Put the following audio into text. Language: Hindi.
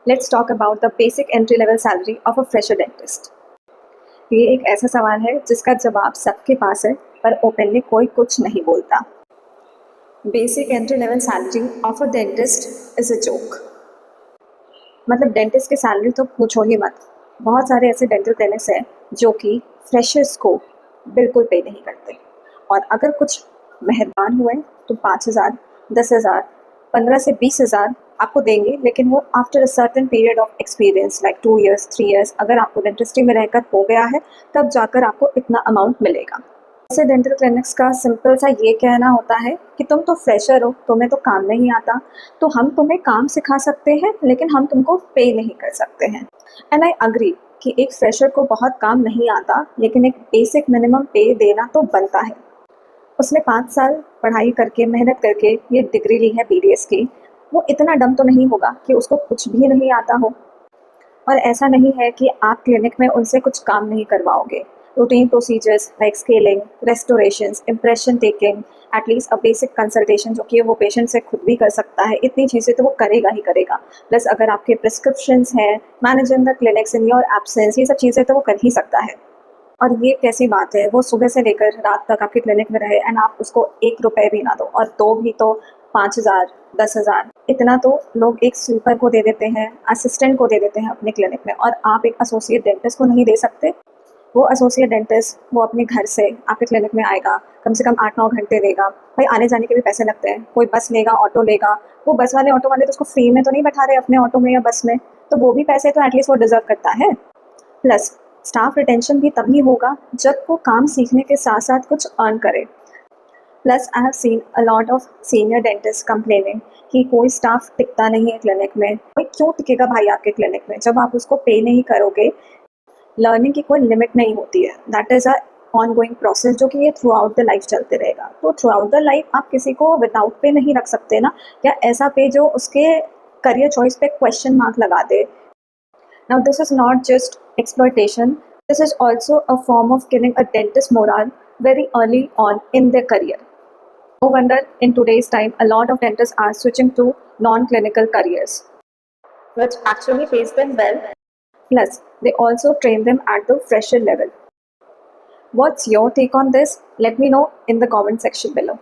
Let's talk about the basic entry level salary of a fresher dentist. ये एक ऐसा सवाल है जिसका जवाब सबके पास है, पर ओपनली कोई कुछ नहीं बोलता. Basic entry level salary of a dentist is a joke. मतलब डेंटिस्ट की सैलरी तो पूछो ही मत. बहुत सारे ऐसे डेंटल क्लिनिक्स हैं जो कि फ्रेशर्स को बिल्कुल पे नहीं करते, और अगर कुछ मेहरबान हुए तो 5,000, 10,000, 15 से 20,000 आपको देंगे, लेकिन वो after a certain period of experience like 2 years 3 years अगर आपको डेंटिस्ट्री में रहकर हो गया है तब जाकर आपको इतना अमाउंट मिलेगा. ऐसे डेंटल क्लिनिक्स का सिंपल सा ये कहना होता है कि तुम तो फ्रेशर हो, तुम्हें तो काम नहीं आता, तो हम तुम्हें काम सिखा सकते हैं लेकिन हम तुमको पे नहीं कर सकते हैं. एंड आई अग्री कि एक फ्रेशर को बहुत काम नहीं आता, लेकिन एक बेसिक मिनिमम पे देना तो बनता है. उसने 5 साल पढ़ाई करके मेहनत करके ये डिग्री ली है BDS की, वो इतना डम तो नहीं होगा कि उसको कुछ भी नहीं आता हो. और ऐसा नहीं है कि आप क्लिनिक में उनसे कुछ काम नहीं करवाओगे. Routine procedures like scaling, restorations, impression taking, at least a basic consultation जो कि वो पेशेंट से खुद भी कर सकता है, इतनी चीज़ें तो वो करेगा ही करेगा. प्लस अगर आपके प्रिस्क्रिप्शंस हैं, managing the clinics in your absence, ये सब चीज़ें तो वो कर ही सकता है. और ये कैसी बात है, वो सुबह से लेकर रात तक आपके क्लिनिक में रहे एंड आप उसको 1 रुपये भी ना दो, और दो भी तो 5,000, 10,000. इतना तो लोग एक स्वीपर को दे देते हैं, असिस्टेंट को दे देते हैं अपने क्लिनिक में, और आप एक एसोसिएट डेंटिस्ट को नहीं दे सकते. वो एसोसिएट डेंटिस्ट वो अपने घर से आपके क्लिनिक में आएगा, कम से कम 8-9 घंटे देगा. भाई आने जाने के भी पैसे लगते हैं, कोई बस लेगा, ऑटो लेगा. वो बस वाले ऑटो वाले तो उसको फ्री में तो नहीं बैठा रहे अपने ऑटो में या बस में, तो वो भी पैसे तो एटलीस्ट वो डिजर्व करता है. प्लस स्टाफ रिटेंशन भी तभी होगा जब वो काम सीखने के साथ साथ कुछ अर्न करे. Plus I have seen a lot of senior dentist complaining कि कोई स्टाफ टिकता नहीं है क्लिनिक में. कोई क्यों टिकेगा भाई आपके क्लिनिक में जब आप उसको पे नहीं करोगे. लर्निंग की कोई लिमिट नहीं होती है. That is a on going process जो कि ये थ्रू आउट द लाइफ चलते रहेगा. तो थ्रू आउट द लाइफ आप किसी को विदाउट पे नहीं रख सकते ना, या ऐसा पे जो उसके करियर चॉइस पे क्वेश्चन मार्क लगा दे. Now, this is not just exploitation, this is also a form of killing a dentist's morale very early on in their career. No wonder in today's time, a lot of dentists are switching to non-clinical careers, which actually pays them well. Plus, they also train them at the fresher level. What's your take on this? Let me know in the comment section below.